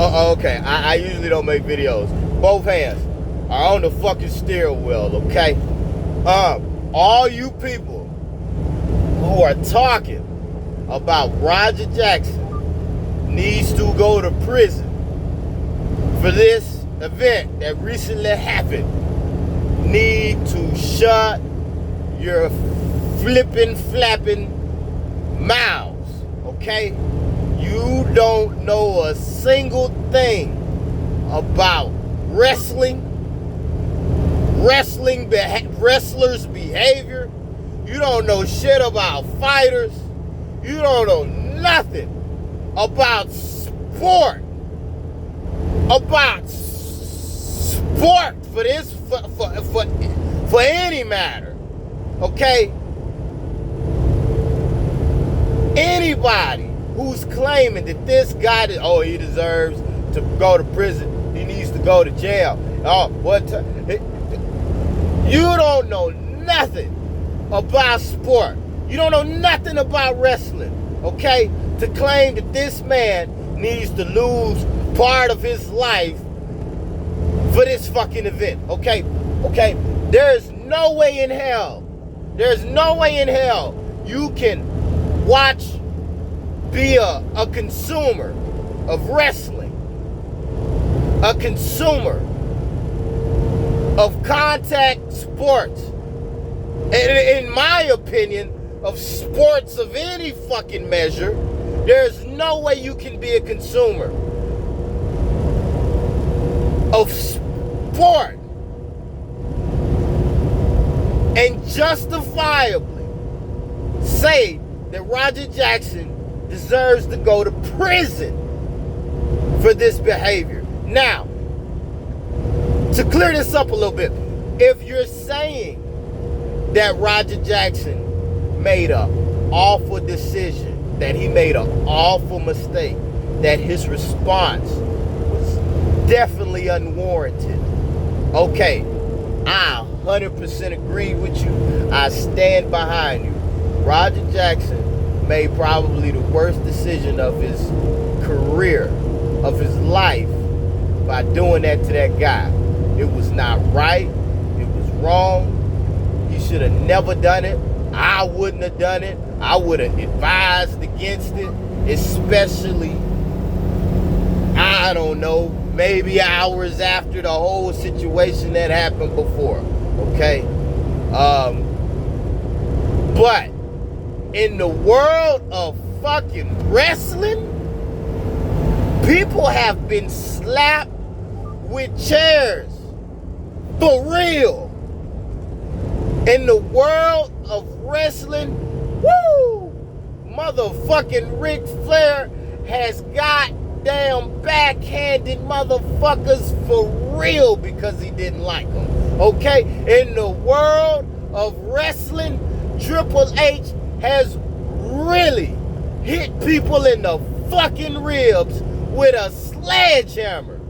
Okay. I usually don't make videos. Both hands are on the fucking steering wheel, okay? All you people who are talking about Roger Jackson needs to go to prison for this event that recently happened need to shut your flapping mouths, okay? You don't know a single thing about wrestlers' behavior. You don't know shit about fighters. You don't know nothing about sport. For any matter. Okay? Anybody who's claiming that this guy he deserves to go to prison, he needs to go to jail. You don't know nothing about sport. You don't know nothing about wrestling, okay? To claim that this man needs to lose part of his life for this fucking event, okay? Okay? There's no way in hell you can be a consumer of wrestling, a consumer of contact sports, and in my opinion, of sports of any fucking measure. There's no way you can be a consumer of sport and justifiably say that Roger Jackson deserves to go to prison for this behavior. Now, to clear this up a little bit, if you're saying that Roger Jackson made an awful decision, that he made an awful mistake, that his response was definitely unwarranted, okay, I 100% agree with you. I stand behind you. Roger Jackson made probably the worst decision of his career, of his life, by doing that to that guy. It was not right. It was wrong. He should have never done it. I wouldn't have done it. I would have advised against it, especially, I don't know, maybe hours after the whole situation that happened before, okay? But in the world of fucking wrestling, people have been slapped with chairs. For real. In the world of wrestling, woo! Motherfucking Ric Flair has goddamn backhanded motherfuckers for real because he didn't like them. Okay? In the world of wrestling, Triple H has really hit people in the fucking ribs with a sledgehammer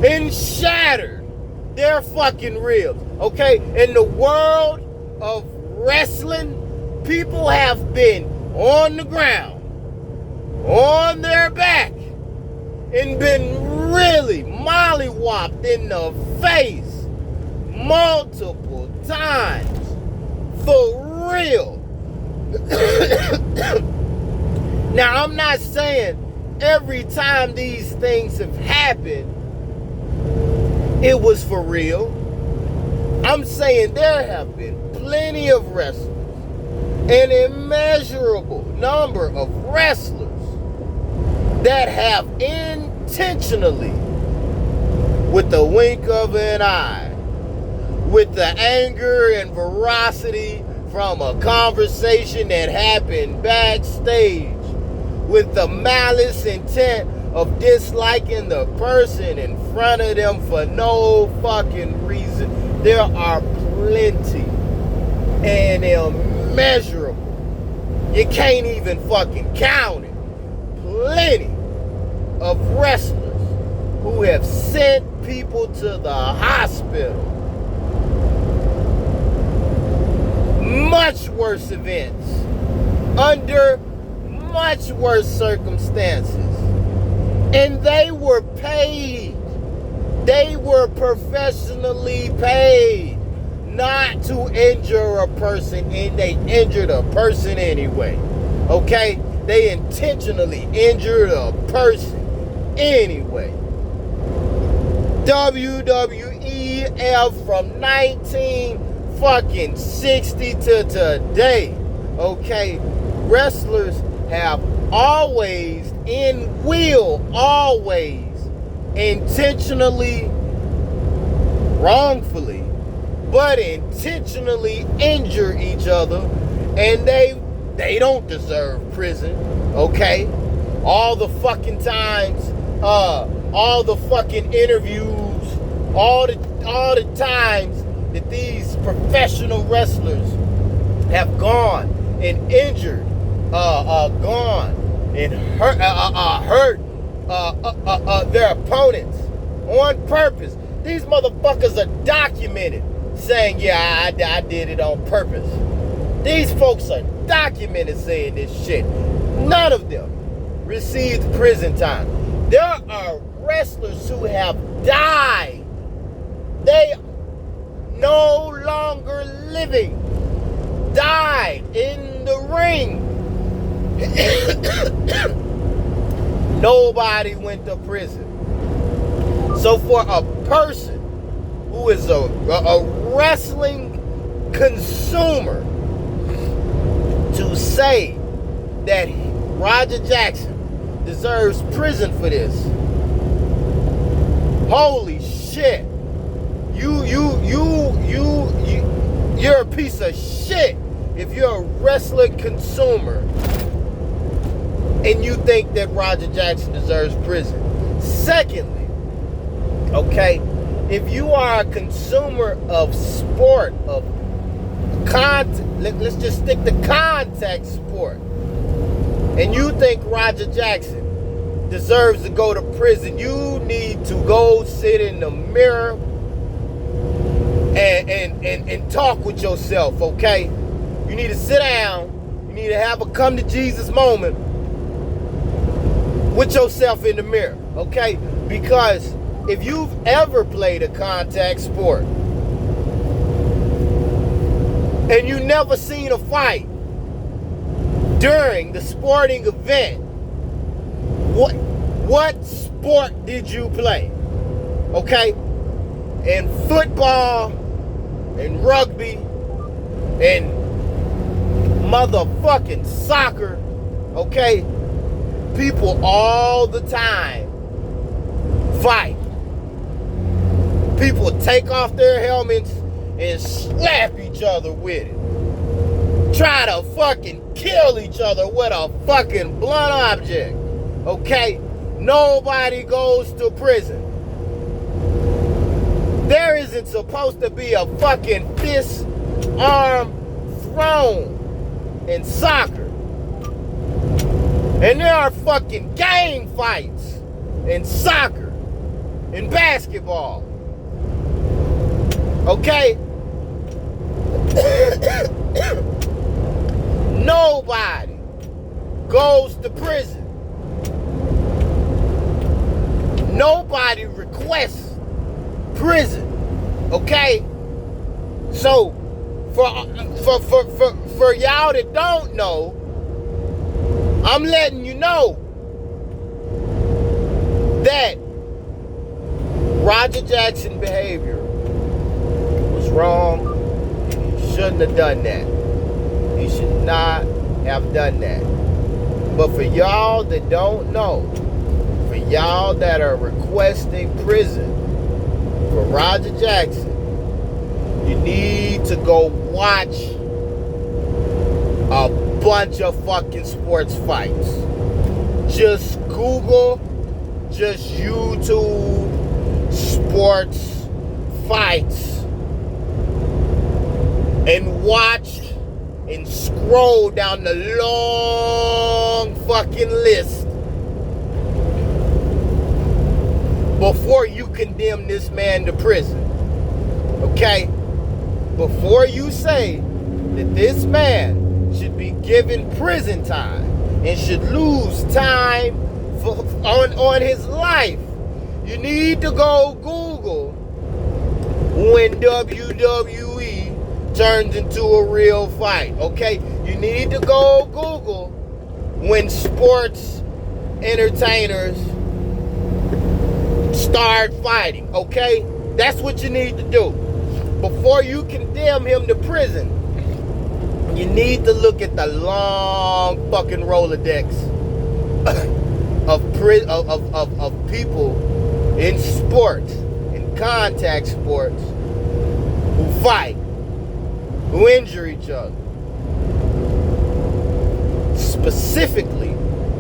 and shattered their fucking ribs. Okay? In the world of wrestling, people have been on the ground, on their back, and been really mollywopped in the face multiple times. For real. Now, I'm not saying every time these things have happened, it was for real. I'm saying there have been plenty of wrestlers, an immeasurable number of wrestlers that have intentionally, with the wink of an eye, with the anger and ferocity from a conversation that happened backstage, with the malice intent of disliking the person in front of them for no fucking reason. There are plenty and immeasurable. You can't even fucking count it. Plenty of wrestlers who have sent people to the hospital. Much worse events. Under much worse circumstances. And they were were paid. They were professionally paid not to injure a person, and they injured a person anyway. Okay? They intentionally injured a person anyway. WWEF from 1960 to today. Okay? Wrestlers have always and will always intentionally, wrongfully, but intentionally injure each other, and they don't deserve prison. Okay? All the fucking times, all the fucking interviews, all the times that these professional wrestlers have gone and injured, gone and hurt their opponents on purpose. These motherfuckers are documented saying, yeah, I did it on purpose. These folks are documented saying this shit. None of them received prison time. There are wrestlers who have died. They no longer living. Died in the ring. Nobody went to prison. So for a person who is a wrestling consumer to say that Roger Jackson deserves prison for this, holy shit. You're a piece of shit if you're a wrestling consumer and you think that Roger Jackson deserves prison. Secondly, okay, if you are a consumer of sport, of let's just stick to contact sport, and you think Roger Jackson deserves to go to prison, you need to go sit in the mirror and talk with yourself, okay? You need to sit down. You need to have a come to Jesus moment with yourself in the mirror, okay? Because if you've ever played a contact sport and you never seen a fight during the sporting event, what sport did you play? Okay? In football, and rugby, and motherfucking soccer, okay? People all the time fight. People take off their helmets and slap each other with it. Try to fucking kill each other with a fucking blunt object. Okay? Nobody goes to prison. There isn't supposed to be a fucking fist arm thrown in soccer. And there are fucking gang fights in soccer, in basketball. Okay? Nobody goes to prison. Nobody requests prison. Okay? So for y'all that don't know, I'm letting you know that Roger Jackson's behavior was wrong, and he shouldn't have done that. He should not have done that. But for y'all that don't know, for y'all that are requesting prison for Roger Jackson, you need to go watch a bunch of fucking sports fights. Just Google, just YouTube sports fights, and watch and scroll down the long fucking list before you condemn this man to prison. Okay? Before you say that this man should be given prison time and should lose time on his life you need to go Google when WWE turns into a real fight, okay? You need to go Google when sports entertainers start fighting, okay? That's what you need to do. Before you condemn him to prison, you need to look at the long fucking Rolodex of people in sports, in contact sports, who fight, who injure each other. Specifically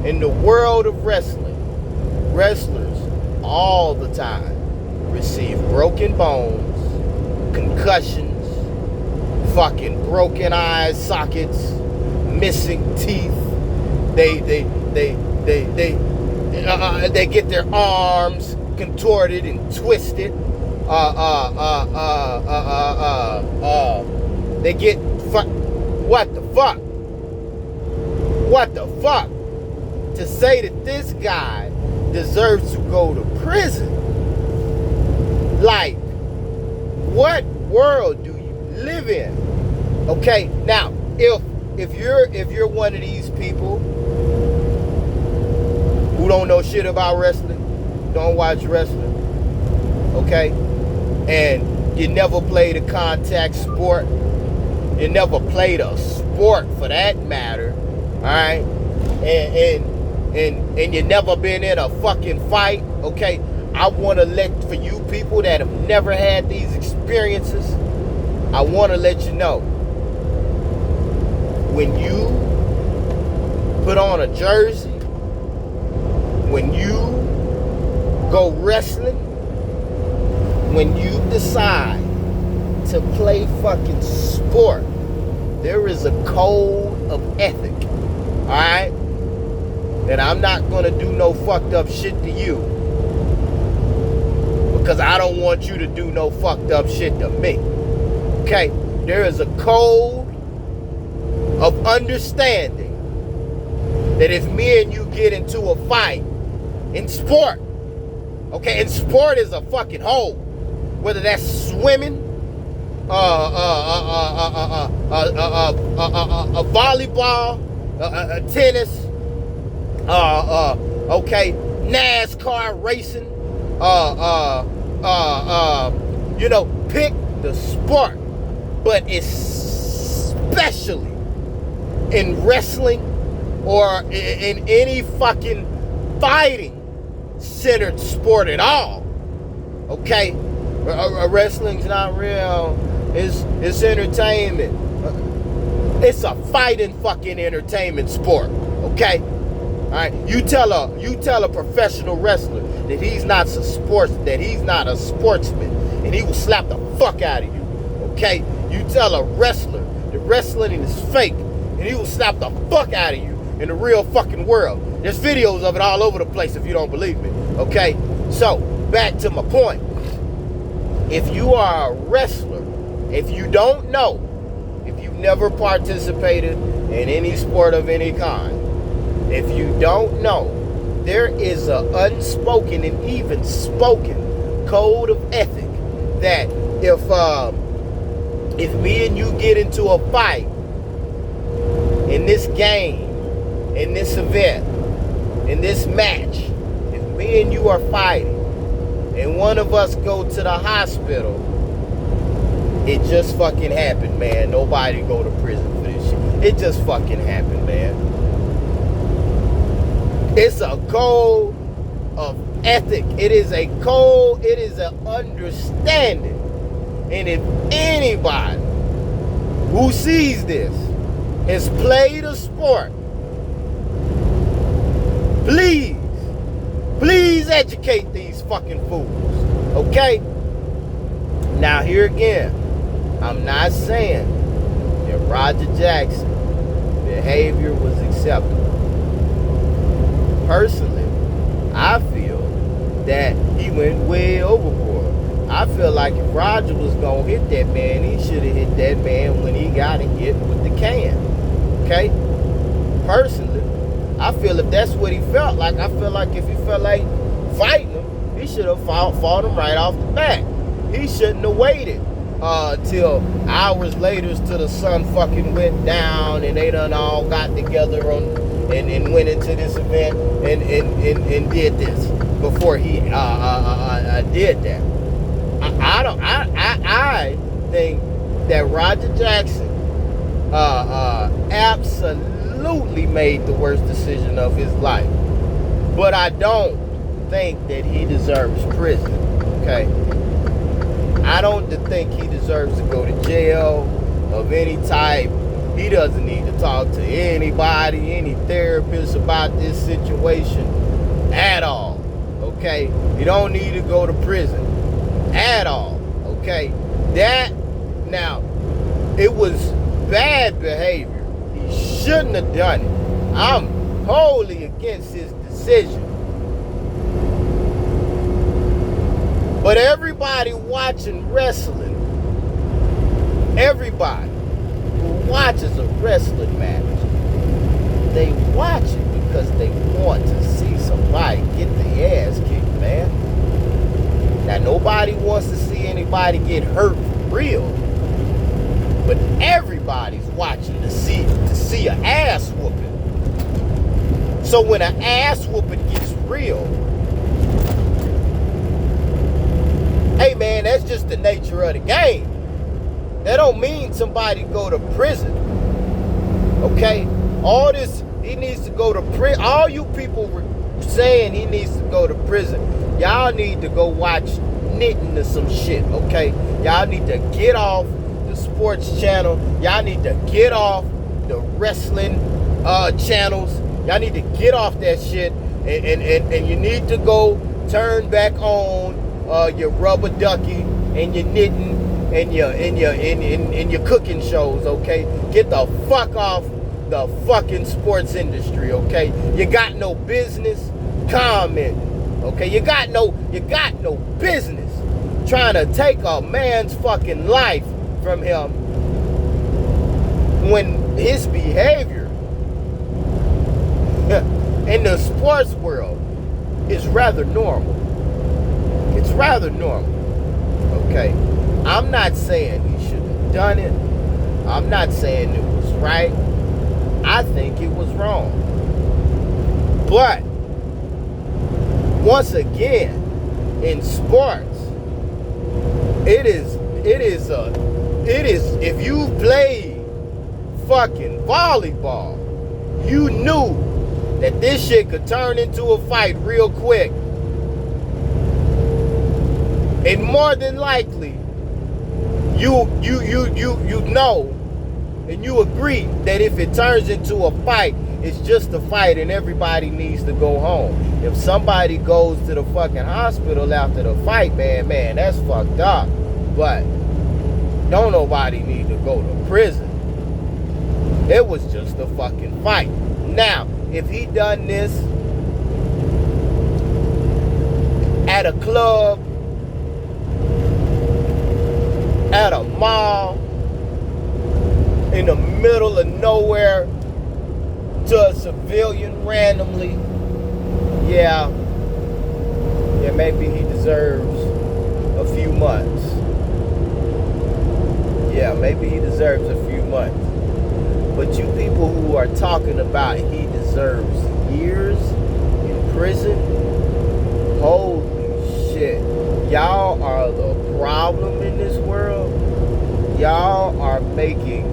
in the world of wrestling, wrestlers all the time receive broken bones, concussions, fucking broken eye sockets, missing teeth. They get their arms contorted and twisted. They get what the fuck? What the fuck? To say that this guy deserves to go to prison? Like, what world do you live in? Okay, now if you're one of these people who don't know shit about wrestling, don't watch wrestling, okay, and you never played a contact sport, you never played a sport for that matter, all right, and you never been in a fucking fight, okay, I want to for you people that have never had these experiences, I want to let you know, when you put on a jersey, when you go wrestling, when you decide to play fucking sport, there is a code of ethic, all right? And I'm not going to do no fucked up shit to you, because I don't want you to do no fucked up shit to me. Okay? There is a code of understanding that if me and you get into a fight in sport, okay, and sport is a fucking whole, whether that's swimming, volleyball, tennis, okay, NASCAR racing, you know, pick the sport, but especially in wrestling or in any fucking fighting centered sport at all, okay? Wrestling's not real. It's entertainment. It's a fighting fucking entertainment sport, okay? All right. You tell a professional wrestler that he's not a sportsman, and he will slap the fuck out of you, okay? You tell a wrestler that wrestling is fake, and he will slap the fuck out of you in the real fucking world. There's videos of it all over the place if you don't believe me, okay? So back to my point. If you are a wrestler, if you don't know, if you've never participated in any sport of any kind, if you don't know, there is an unspoken and even spoken code of ethic that if me and you get into a fight in this game, in this event, in this match, if me and you are fighting and one of us go to the hospital, it just fucking happened, man. Nobody go to prison for this shit. It just fucking happened, man. It's a code of ethic. It is a code. It is an understanding. And if anybody who sees this has played a sport, please educate these fucking fools, okay? Now here again, I'm not saying that Roger Jackson's behavior was acceptable. Personally, I feel that he went way overboard. I feel like if Roger was gonna hit that man, he should have hit that man when he got hit with the can, okay? Personally, I feel if that's what he felt like, I feel like if he felt like fighting him, he should have fought him right off the bat. He shouldn't have waited till hours later till the sun fucking went down and they done all got together and went into this event and did this before he did that. I think that Roger Jackson absolutely made the worst decision of his life. But I don't think that he deserves prison, okay? I don't think he deserves to go to jail of any type. He doesn't need to talk to anybody, any therapist about this situation at all, okay? You don't need to go to prison at all, okay? Now, it was bad behavior. He shouldn't have done it. I'm wholly against his decision. But everybody watching wrestling, everybody who watches a wrestling match, they watch it because they want to see somebody get their ass kicked, man. Now, nobody wants to see anybody get hurt for real, but everybody's watching to see an ass whooping. So when an ass whooping gets real, hey man, that's just the nature of the game. That don't mean somebody go to prison. Okay? All this, he needs to go to prison. All you people were saying he needs to go to prison, y'all need to go watch knitting or some shit, okay? Y'all need to get off the sports channel. Y'all need to get off the wrestling channels. Y'all need to get off that shit, and you need to go turn back on your rubber ducky and your knitting and your cooking shows, okay? Get the fuck off the fucking sports industry, okay? You got no business commenting, okay? You got no business trying to take a man's fucking life from him when his behavior in the sports world is rather normal. It's rather normal, okay? I'm not saying he should have done it. I'm not saying it was right. I think it was wrong. But once again, in sports, it is if you played fucking volleyball, you knew that this shit could turn into a fight real quick. And more than likely, you know, and you agree that if it turns into a fight, it's just a fight and everybody needs to go home. If somebody goes to the fucking hospital after the fight, man, that's fucked up. But don't nobody need to go to prison. It was just a fucking fight. Now, if he done this at a club, at a mall, in the middle of nowhere, to a civilian randomly, yeah, maybe he deserves a few months. Yeah, maybe he deserves a few months. But you people who are talking about he deserves years in prison, holy shit. Y'all are the problem in this world. Y'all are making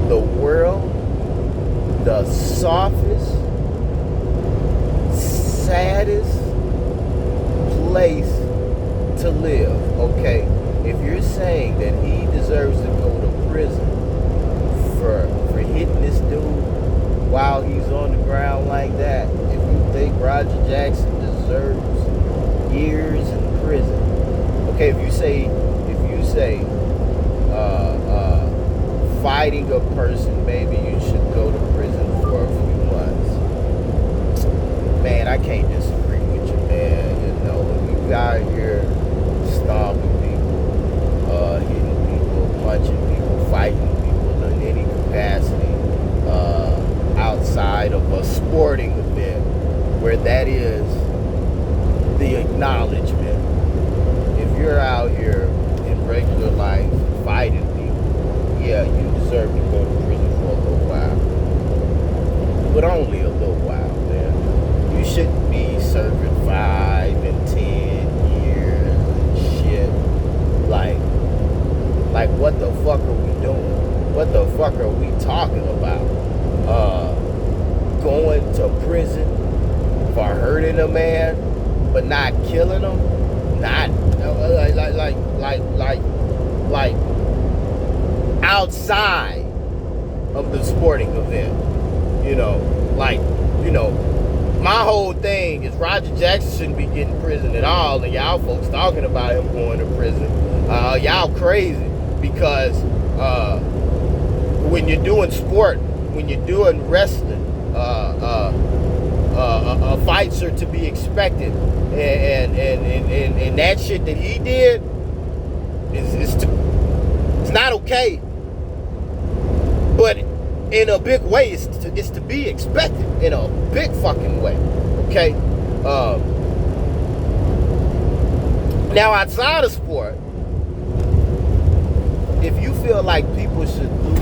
the world the softest, saddest place to live, okay? If you're saying that he deserves to go to prison for hitting this dude while he's on the ground like that, if you think Roger Jackson deserves years in prison, okay, if you say fighting a person, maybe you should go to prison for a few months. Man, I can't disagree with you, man. You know, when you out here stomping people, hitting people, punching people, fighting people in any capacity, outside of a sporting event where that is the acknowledgement. If you're out here in regular life fighting people, yeah, you deserve to go to prison for a little while. But only a little while, man. You shouldn't be serving 5 and 10 years and shit. Like what the fuck are we doing? What the fuck are we talking about? Going to prison for hurting a man, but not killing him? Not like outside of the sporting event. My whole thing is Roger Jackson shouldn't be getting prison at all, and y'all folks talking about him going to prison. Y'all crazy, because when you're doing sport, when you're doing wrestling, fights are to be expected, and that shit that he did it's not okay. But in a big way, it's to be expected in a big fucking way. Okay. Now outside of sport, if you feel like people should lose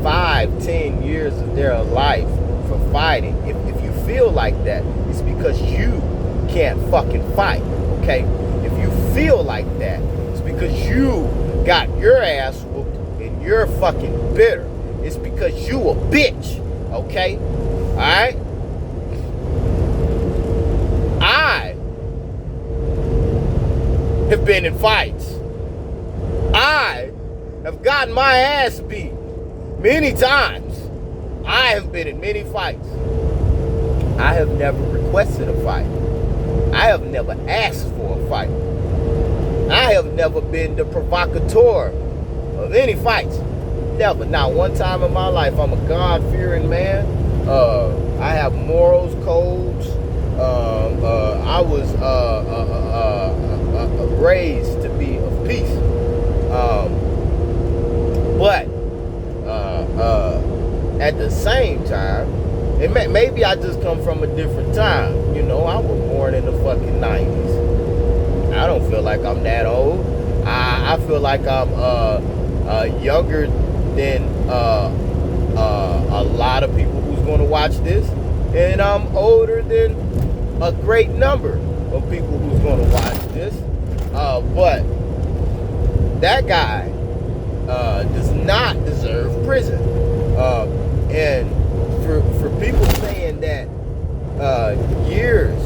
5-10 years of their life for fighting, if you feel like that, it's because you can't fucking fight. Okay. If you feel like that, it's because you got your ass whooped and you're fucking bitter. It's because you a bitch. Okay? Alright? I have been in fights. I have gotten my ass beat many times. I have been in many fights. I have never requested a fight. I have never asked for a fight. I have never been the provocateur of any fights. Never. Not one time in my life. I'm a God-fearing man. I have morals, codes. I was raised to be of peace. But at the same time, maybe I just come from a different time. I was born in the fucking 90s. I don't feel like I'm that old. I feel like I'm younger than a lot of people who's going to watch this, and I'm older than a great number of people who's going to watch this. But that guy does not deserve prison. And for people saying that years